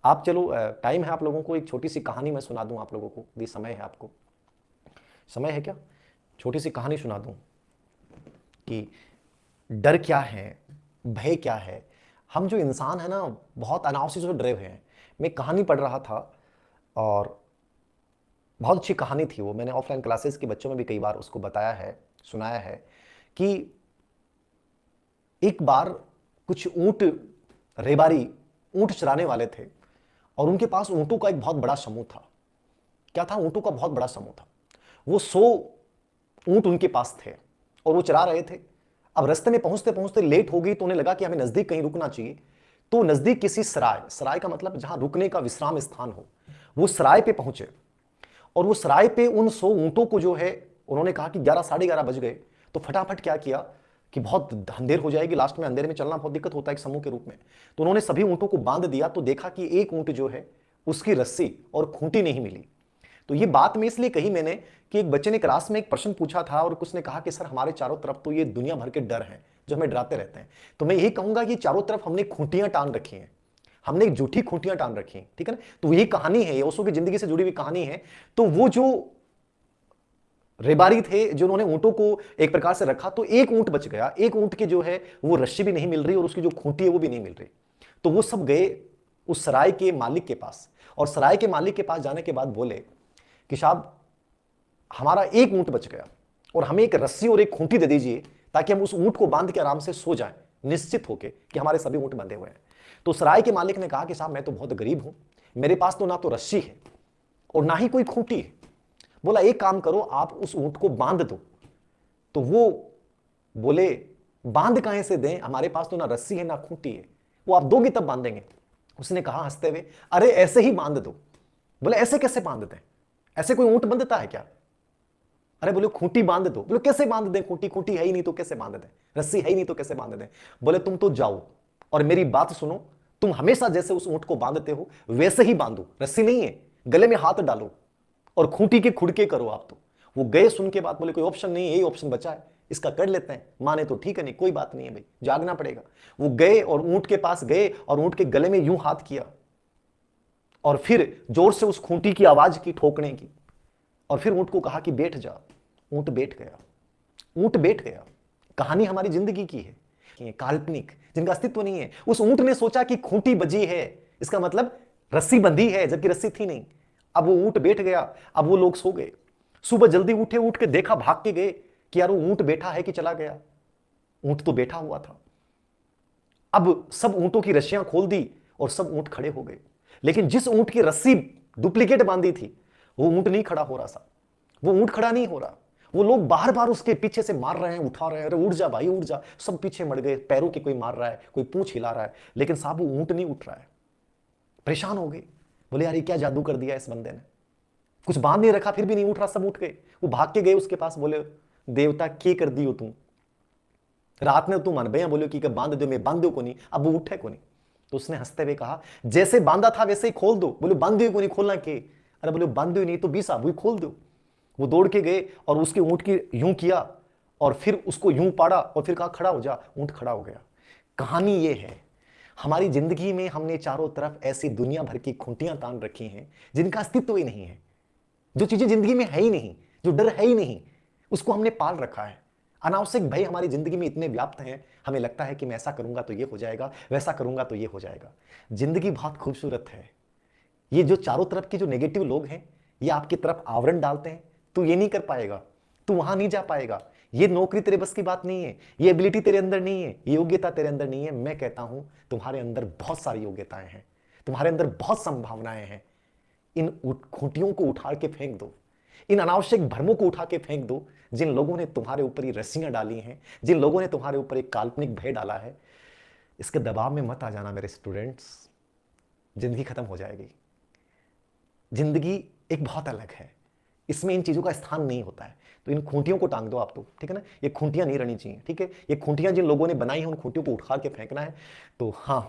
आप चलो टाइम है आप लोगों को, एक छोटी सी कहानी मैं सुना दूं आप लोगों को, यदि समय है आपको, समय है क्या? छोटी सी कहानी सुना दूं कि डर क्या है, भय क्या है। हम जो इंसान है ना, बहुत अनावश्यक से डरे हुए हैं। मैं एक कहानी पढ़ रहा था और बहुत अच्छी कहानी थी वो, मैंने ऑफलाइन क्लासेस के बच्चों में भी कई बार उसको बताया है, सुनाया है कि एक बार कुछ ऊंट रेबारी ऊंट चराने वाले थे और उनके पास ऊंटों का एक बहुत बड़ा समूह था। क्या था? ऊंटों का बहुत बड़ा समूह था। वो 100 ऊंट उनके पास थे और वो चरा रहे थे। अब रास्ते में पहुंचते पहुंचते लेट हो गई तो उन्हें लगा कि हमें नजदीक कहीं रुकना चाहिए। तो नजदीक किसी सराय, सराय का मतलब जहां रुकने का विश्राम स्थान हो, वो सराय पे पहुंचे। और वो सराय पे उन 100 ऊंटों को जो है, उन्होंने कहा कि 11 साढ़े 11 बज गए, तो फटाफट क्या किया कि बहुत अंधेर हो जाएगी, लास्ट में अंधेरे में चलना बहुत दिक्कत होता है एक समूह के रूप में। तो उन्होंने सभी ऊंटों को बांध दिया तो देखा कि एक ऊंट जो है उसकी रस्सी और खूंटी नहीं मिली। तो ये बात मैं इसलिए कही मैंने कि एक बच्चे ने क्लास में एक प्रश्न पूछा था और उसने कहा कि सर हमारे चारों तरफ तो ये दुनिया भर के डर हैं जो हमें डराते रहते हैं। तो मैं यही कहूंगा कि चारों तरफ हमने खूंटियां टांग रखी हैं, हमने एक झूठी खूंटियां टांग रखी हैं, ठीक है ना। तो यही कहानी है, ये ओशो की जिंदगी से जुड़ी हुई कहानी है। तो वो जो रेबारी थे जो उन्होंने ऊंटों को एक प्रकार से रखा, तो एक ऊंट बच गया, एक ऊंट के जो है वो रस्सी भी नहीं मिल रही और उसकी जो खूंटी है वो भी नहीं मिल रही। तो वो सब गए उस सराय के मालिक के पास, और सराय के मालिक के पास जाने के बाद बोले कि साहब हमारा एक ऊंट बच गया और हमें एक रस्सी और एक खूंटी दे दीजिए ताकि हम उस ऊंट को बांध के आराम से सो जाएं, निश्चित होके कि हमारे सभी ऊंट बंधे हुए हैं। तो सराय के मालिक ने कहा कि साहब मैं तो बहुत गरीब हूं, मेरे पास तो ना तो रस्सी है और ना ही कोई खूंटी है। बोला एक काम करो, आप उस ऊंट को बांध दो। तो वो बोले बांध कहां से दें, हमारे पास तो ना रस्सी है ना खूंटी है। वो आप दोगे तब बांधेंगे। उसने कहा हंसते हुए, अरे ऐसे ही बांध दो। बोले ऐसे कैसे बांध दें, ऐसे कोई ऊंट बंधता है क्या? अरे बोले खूंटी बांध दो। बोले कैसे बांध दें, खूंटी खूंटी है ही नहीं तो कैसे बांध दें, रस्सी है ही नहीं तो कैसे बांध दें। बोले तुम तो जाओ और मेरी बात सुनो, तुम हमेशा जैसे उस ऊंट को बांधते हो वैसे ही बांधो, रस्सी नहीं है, गले में हाथ डालो और खूंटी के खुड़के करो आप। तो वो गए, सुन के बाद बोले कोई ऑप्शन नहीं है, यही ऑप्शन बचा है, इसका कर लेते हैं। माने तो ठीक है, नहीं कोई बात नहीं है भाई, जागना पड़ेगा। वो गए और ऊंट के पास गए और ऊंट के गले में यूं हाथ किया और फिर जोर से उस खूंटी की आवाज की, ठोकने की, और फिर ऊंट को कहा कि बैठ जा। ऊंट बैठ गया, ऊंट बैठ गया। कहानी हमारी जिंदगी की है, ये काल्पनिक जिनका अस्तित्व नहीं है। उस ऊंट ने सोचा कि खूंटी बजी है, इसका मतलब रस्सी बंधी है, जबकि रस्सी थी नहीं। अब वो ऊंट बैठ गया, अब वो लोग सो गए। सुबह जल्दी उठे, उठ के देखा, भाग के गए कि यार वो ऊंट बैठा है कि चला गया। ऊंट तो बैठा हुआ था। अब सब ऊंटों की रस्सियां खोल दी और सब ऊंट खड़े हो गए, लेकिन जिस ऊंट की रस्सी डुप्लीकेट बांधी थी वो ऊंट नहीं खड़ा हो रहा था, वो ऊंट खड़ा नहीं हो रहा। वो लोग बार बार उसके पीछे से मार रहे हैं, उठा रहे हैं, अरे उठ जा भाई उठ जा। सब पीछे मर गए, पैरों के कोई मार रहा है, कोई पूंछ हिला रहा है, लेकिन साहब वो ऊंट नहीं उठ रहा है। परेशान हो गए, बोले यार ये क्या जादू कर दिया इस बंदे ने, कुछ बांध नहीं रखा फिर भी नहीं उठ रहा। सब उठ गए, वो भाग के गए उसके पास, बोले देवता के कर दियो तुम, रात में तुम मन भैया बोलो कि बांध दो, मैं बांध दो को नहीं, अब वो उठे को नहीं। तो उसने हंसते हुए कहा जैसे बांधा था वैसे ही खोल दो। बोले बांध को नहीं, खोलना के? अरे बोले बांध नहीं तो 20 वही खोल दो। वो दौड़ के गए और उसके ऊंट की यूं किया और फिर उसको यूं पाड़ा और फिर कहा खड़ा हो जा। ऊंट खड़ा हो गया। कहानी ये है, हमारी जिंदगी में हमने चारों तरफ ऐसी दुनिया भर की खूंटियां तान रखी हैं जिनका अस्तित्व ही नहीं है। जो चीजें जिंदगी में है ही नहीं, जो डर है ही नहीं, उसको हमने पाल रखा है। अनावश्यक भय हमारी जिंदगी में इतने व्याप्त हैं, हमें लगता है कि मैं ऐसा करूंगा तो ये हो जाएगा, वैसा करूंगा तो ये हो जाएगा। जिंदगी बहुत खूबसूरत है। ये जो चारों तरफ के जो नेगेटिव लोग हैं, ये आपकी तरफ आवरण डालते हैं, तू ये नहीं कर पाएगा, तू वहां नहीं जा पाएगा, ये नौकरी तेरे बस की बात नहीं है, ये एबिलिटी तेरे अंदर नहीं है, ये योग्यता तेरे अंदर नहीं है। मैं कहता हूं तुम्हारे अंदर बहुत सारी योग्यताएं हैं, तुम्हारे अंदर बहुत संभावनाएं हैं। इन खूंटियों को उठा के फेंक दो, इन अनावश्यक भ्रमों को उठा के फेंक दो जिन लोगों ने तुम्हारे ऊपर ये रस्सियां डाली हैं, जिन लोगों ने तुम्हारे ऊपर एक काल्पनिक भय डाला है। इसके दबाव में मत आ जाना मेरे स्टूडेंट्स, जिंदगी खत्म हो जाएगी। जिंदगी एक बहुत अलग है, इसमें इन चीजों का स्थान नहीं होता है। तो इन खूंटियों को टांग दो आप, तो ठीक है ना, ये खूंटियां नहीं रहनी चाहिए, ठीक है। ये खूंटियां जिन लोगों ने बनाई हैं उन खूंटियों को उठा के फेंकना है। तो हाँ,